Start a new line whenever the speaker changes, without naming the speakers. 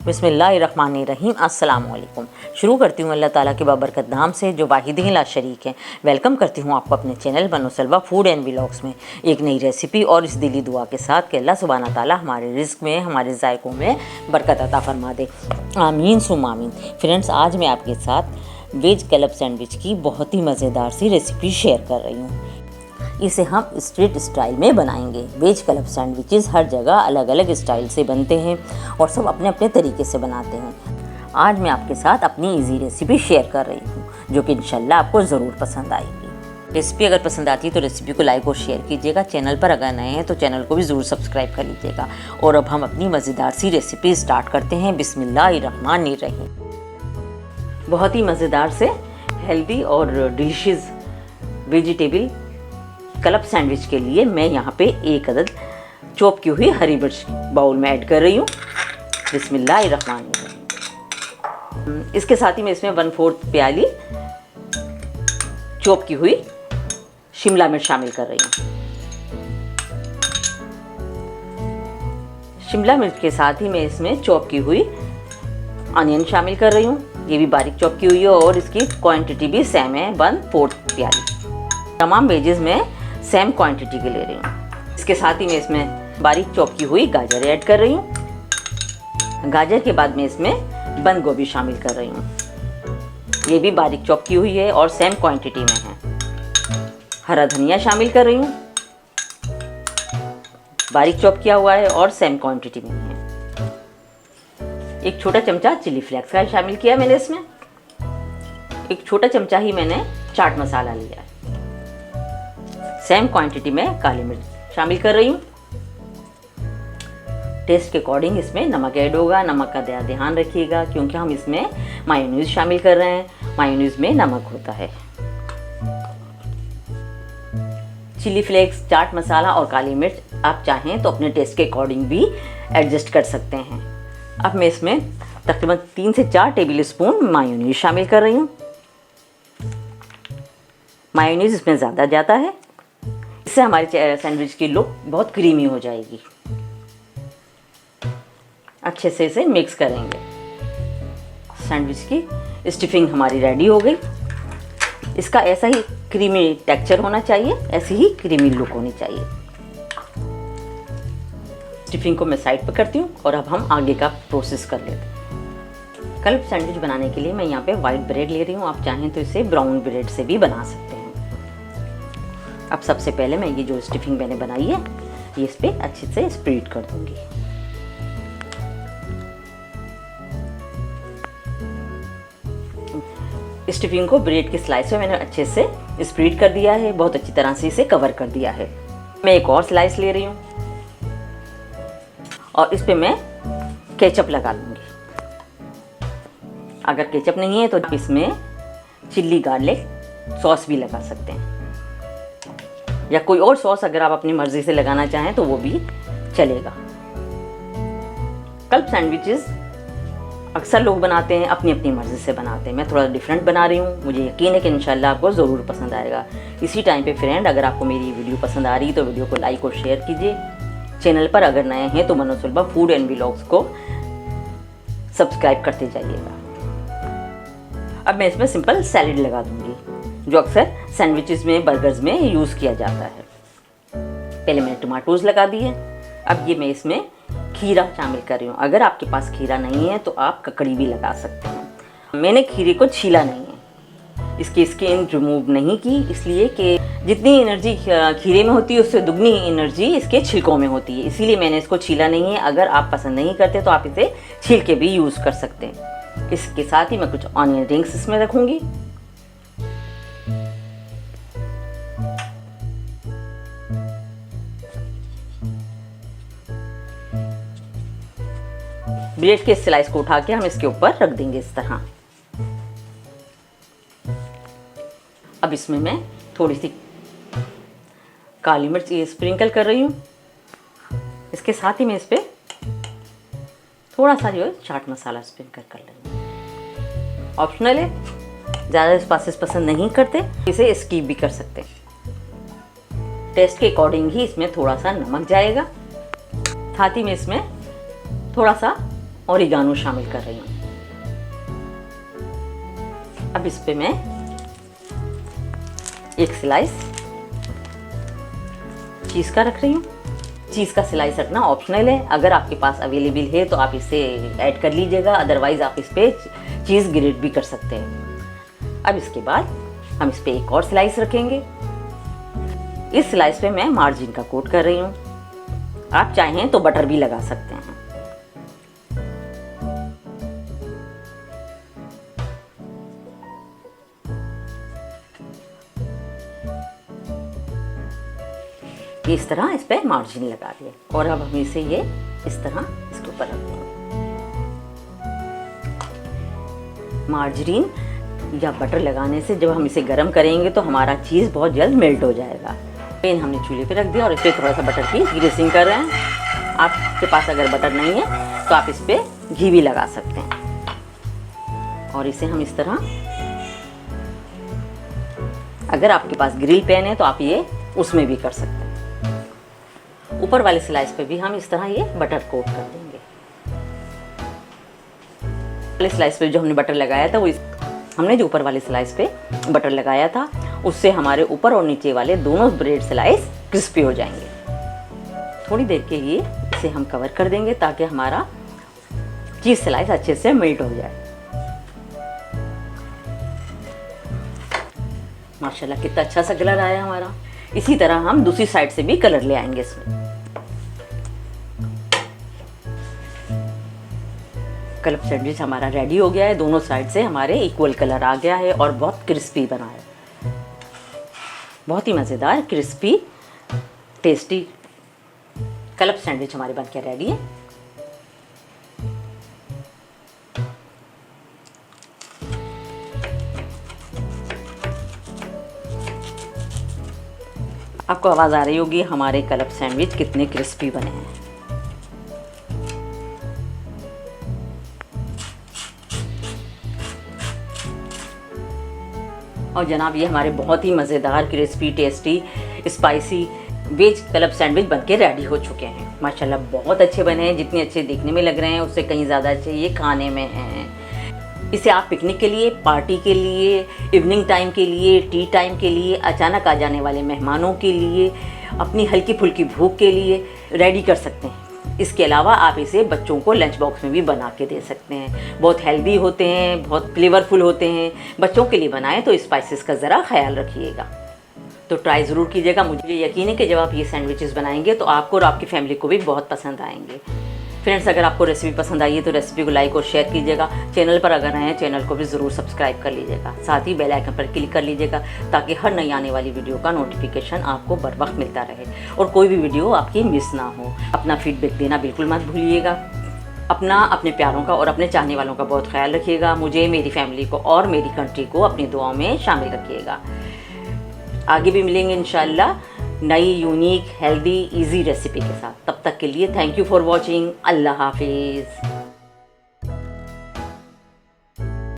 बिस्मिल्लाहिर्रहमानिर्रहीम। अस्सलाम वालेकुम। शुरू करती हूँ अल्लाह ताला के बाबरकत नाम से जो वाहिद ला शरीक हैं। वेलकम करती हूँ आपको अपने चैनल बनोसलवा फूड एंड व्लॉग्स में एक नई रेसिपी और इस दिली दुआ के साथ कि अल्लाह सुब्हाना ताला हमारे रिज़्क़ में, हमारे जायकों में बरकत अता फरमा दे। आमीन सुम आमीन। फ्रेंड्स, आज मैं आपके साथ वेज कलब सैंडविच की बहुत ही मज़ेदार सी रेसिपी शेयर कर रही हूँ। इसे हम स्ट्रीट स्टाइल में बनाएंगे। वेज कलब सैंडविचेस हर जगह अलग अलग स्टाइल से बनते हैं और सब अपने अपने तरीके से बनाते हैं। आज मैं आपके साथ अपनी इजी रेसिपी शेयर कर रही हूँ जो कि इंशाल्लाह आपको ज़रूर पसंद आएगी। रेसिपी अगर पसंद आती है तो रेसिपी को लाइक और शेयर कीजिएगा। चैनल पर अगर नए हैं तो चैनल को भी ज़रूर सब्सक्राइब कर लीजिएगा। और अब हम अपनी मज़ेदार सी रेसिपी स्टार्ट करते हैं। बिस्मिल्लाहिर्रहमानिर्रहीम। बहुत ही मज़ेदार से हेल्दी और डिलीशियस वेजिटेबल कलब सैंडविच के लिए मैं यहाँ पे एक अदद चॉप की हुई हरी मिर्च बाउल में ऐड कर रही हूँ। बिस्मिल्लाहिर्रहमानिर्रहीम। इसके साथ ही मैं इसमें 1/4 प्याली चॉप की हुई शिमला मिर्च शामिल कर रही हूँ। शिमला मिर्च के साथ ही मैं इसमें चॉप की हुई अनियन शामिल कर रही हूँ। ये भी बारीक चॉप की हुई है और इसकी क्वांटिटी भी सेम है, 1/4 प्याली। तमाम वेजेस में सेम क्वांटिटी के ले रही हूँ। इसके साथ ही मैं इसमें बारीक चॉप की हुई गाजर ऐड कर रही हूँ। गाजर के बाद मैं इसमें बंद गोभी शामिल कर रही हूँ। ये भी बारीक चॉप की हुई है और सेम क्वांटिटी में है। हरा धनिया शामिल कर रही हूँ, बारीक चॉप किया हुआ है और सेम क्वांटिटी में है। एक छोटा चमचा चिली फ्लेक्स का शामिल किया मैंने इसमें। एक छोटा चमचा ही मैंने चाट मसाला लिया है। सेम क्वांटिटी में काली मिर्च शामिल कर रही हूँ। टेस्ट के अकॉर्डिंग इसमें नमक ऐड होगा। नमक का ध्यान रखिएगा क्योंकि हम इसमें मायोनीज शामिल कर रहे हैं। मायोनीज में नमक होता है। चिली फ्लेक्स, चाट मसाला और काली मिर्च आप चाहें तो अपने टेस्ट के अकॉर्डिंग भी एडजस्ट कर सकते हैं। अब मैं इसमें तकरीबन 3 से 4 टेबल स्पून मायोनीज शामिल कर रही हूँ। मायोनीज इसमें ज़्यादा जाता है, इससे हमारे सैंडविच की लुक बहुत क्रीमी हो जाएगी। अच्छे से इसे मिक्स करेंगे। सैंडविच की स्टफिंग हमारी रेडी हो गई। इसका ऐसा ही क्रीमी टेक्सचर होना चाहिए, ऐसी ही क्रीमी लुक होनी चाहिए। स्टफिंग को मैं साइड पर करती हूँ और अब हम आगे का प्रोसेस कर लेते हैं। कलब सैंडविच बनाने के लिए मैं यहाँ पे वाइट ब्रेड ले रही हूँ। आप चाहें तो इसे ब्राउन ब्रेड से भी बना सकते हैं। अब सबसे पहले मैं ये जो स्टफिंग मैंने बनाई है ये इस पर अच्छे से स्प्रेड कर दूंगी। स्टफिंग को ब्रेड के स्लाइस में मैंने अच्छे से स्प्रेड कर दिया है। बहुत अच्छी तरह से इसे कवर कर दिया है। मैं एक और स्लाइस ले रही हूँ और इस पे मैं केचप लगा लूँगी। अगर केचप नहीं है तो इसमें चिल्ली गार्लिक सॉस भी लगा सकते हैं या कोई और सॉस अगर आप अपनी मर्जी से लगाना चाहें तो वो भी चलेगा। कलब सैंडविचेस अक्सर लोग बनाते हैं, अपनी अपनी मर्जी से बनाते हैं। मैं थोड़ा डिफरेंट बना रही हूँ। मुझे यकीन है कि इंशाल्लाह आपको ज़रूर पसंद आएगा। इसी टाइम पे फ्रेंड, अगर आपको मेरी वीडियो पसंद आ रही है तो वीडियो को लाइक और शेयर कीजिए। चैनल पर अगर नए हैं तो बनोसलवा फूड एंड व्लॉग्स को सब्सक्राइब करते जाइएगा। अब मैं इसमें सिंपल सैलेड लगा दूंगी जो अक्सर सैंडविचेस में, बर्गर्स में यूज़ किया जाता है। पहले मैंने टमाटोज लगा दिए। अब ये मैं इसमें खीरा शामिल कर रही हूँ। अगर आपके पास खीरा नहीं है तो आप ककड़ी भी लगा सकते हैं। मैंने खीरे को छीला नहीं है, इसकी स्किन रिमूव नहीं की, इसलिए कि जितनी एनर्जी खीरे में होती है उससे दुगनी एनर्जी इसके छिलकों में होती है, इसीलिए मैंने इसको छीला नहीं है। अगर आप पसंद नहीं करते तो आप इसे छील के भी यूज़ कर सकते हैं। इसके साथ ही मैं कुछ ऑनियन रिंग्स इसमें रखूँगी। ब्रेड के स्लाइस को उठा के हम इसके ऊपर रख देंगे इस तरह। अब इसमें मैं थोड़ी सी काली मिर्च ये स्प्रिंकल कर रही हूँ। इसके साथ ही मैं इस पर थोड़ा सा जो है चाट मसाला स्प्रिंकल कर रही हूँ। ऑप्शनल है, ज़्यादा स्पाइसेस पसंद नहीं करते इसे स्किप भी कर सकते हैं। टेस्ट के अकॉर्डिंग ही इसमें थोड़ा सा नमक जाएगा। साथ ही में इसमें थोड़ा सा ओरिगानो शामिल कर रही हूँ। अब इस पे मैं एक स्लाइस चीज़ का रख रही हूँ। चीज़ का स्लाइस रखना ऑप्शनल है, अगर आपके पास अवेलेबल है तो आप इसे ऐड कर लीजिएगा, अदरवाइज़ आप इस पे चीज़ ग्रेट भी कर सकते हैं। अब इसके बाद हम इस पे एक और स्लाइस रखेंगे। इस स्लाइस पे मैं मार्जिन का कोट कर रही हूँ। आप चाहें तो बटर भी लगा सकते हैं। इस तरह इस पे मार्जिन लगा दिए और अब हम इसे ये इस तरह इसके ऊपर रख देंगे। मार्जरीन या बटर लगाने से जब हम इसे गर्म करेंगे तो हमारा चीज़ बहुत जल्द मेल्ट हो जाएगा। पैन हमने चूल्हे पे रख दिया और इस पर थोड़ा सा बटर की ग्रीसिंग कर रहे हैं। आपके पास अगर बटर नहीं है तो आप इस पर घी भी लगा सकते हैं। और इसे हम इस तरह, अगर आपके पास ग्रिल पैन है तो आप ये उसमें भी कर सकते हैं। ऊपर वाले स्लाइस पे भी हम इस तरह ये बटर कोट कर देंगे। वाले स्लाइस पे जो हमने बटर लगाया था हमने जो ऊपर वाले स्लाइस पे बटर लगाया था उससे हमारे ऊपर और नीचे वाले दोनों ब्रेड स्लाइस क्रिस्पी हो जाएंगे। थोड़ी देर के लिए इसे हम कवर कर देंगे ताकि हमारा चीज़ स्लाइस अच्छे से मेल्ट हो जाए। माशाल्लाह कितना अच्छा सा कलर आया हमारा। इसी तरह हम दूसरी साइड से भी कलर ले आएंगे इसमें। क्लब सैंडविच हमारा रेडी हो गया है। दोनों साइड से हमारे इक्वल कलर आ गया है और बहुत क्रिस्पी बना है। बहुत ही मज़ेदार, क्रिस्पी, टेस्टी क्लब सैंडविच हमारे बन के रेडी है। आपको आवाज़ आ रही होगी हमारे क्लब सैंडविच कितने क्रिस्पी बने हैं। और जनाब ये हमारे बहुत ही मज़ेदार, crispy, tasty, spicy veg club sandwich बनके रेडी हो चुके हैं। माशाल्लाह बहुत अच्छे बने हैं। जितने अच्छे देखने में लग रहे हैं उससे कहीं ज़्यादा अच्छे ये खाने में हैं। इसे आप पिकनिक के लिए, पार्टी के लिए, इवनिंग टाइम के लिए, टी टाइम के लिए, अचानक आ जाने वाले मेहमानों के लिए, अपनी हल्की फुल्की भूख के लिए रेडी कर सकते हैं। इसके अलावा आप इसे बच्चों को लंच बॉक्स में भी बना के दे सकते हैं। बहुत हेल्दी होते हैं, बहुत फ्लेवरफुल होते हैं। बच्चों के लिए बनाएं तो स्पाइसेस का ज़रा ख्याल रखिएगा। तो ट्राई ज़रूर कीजिएगा। मुझे यकीन है कि जब आप ये सैंडविचेस बनाएंगे तो आपको और आपकी फैमिली को भी बहुत पसंद आएंगे। फ्रेंड्स, अगर आपको रेसिपी पसंद आई है तो रेसिपी को लाइक और शेयर कीजिएगा। चैनल पर अगर नए हैं चैनल को भी ज़रूर सब्सक्राइब कर लीजिएगा। साथ ही बेल आइकन पर क्लिक कर लीजिएगा ताकि हर नई आने वाली वीडियो का नोटिफिकेशन आपको बर वक्त मिलता रहे और कोई भी वीडियो आपकी मिस ना हो। अपना फीडबैक देना बिल्कुल मत भूलिएगा। अपना, अपने प्यारों का और अपने चाहने वालों का बहुत ख्याल रखिएगा। मुझे, मेरी फैमिली को और मेरी कंट्री को अपनी दुआओं में शामिल रखिएगा। आगे भी मिलेंगे इंशाल्लाह नई, यूनिक, हेल्दी, इजी रेसिपी के साथ। तब तक के लिए थैंक यू फॉर वॉचिंग। अल्लाह हाफिज़।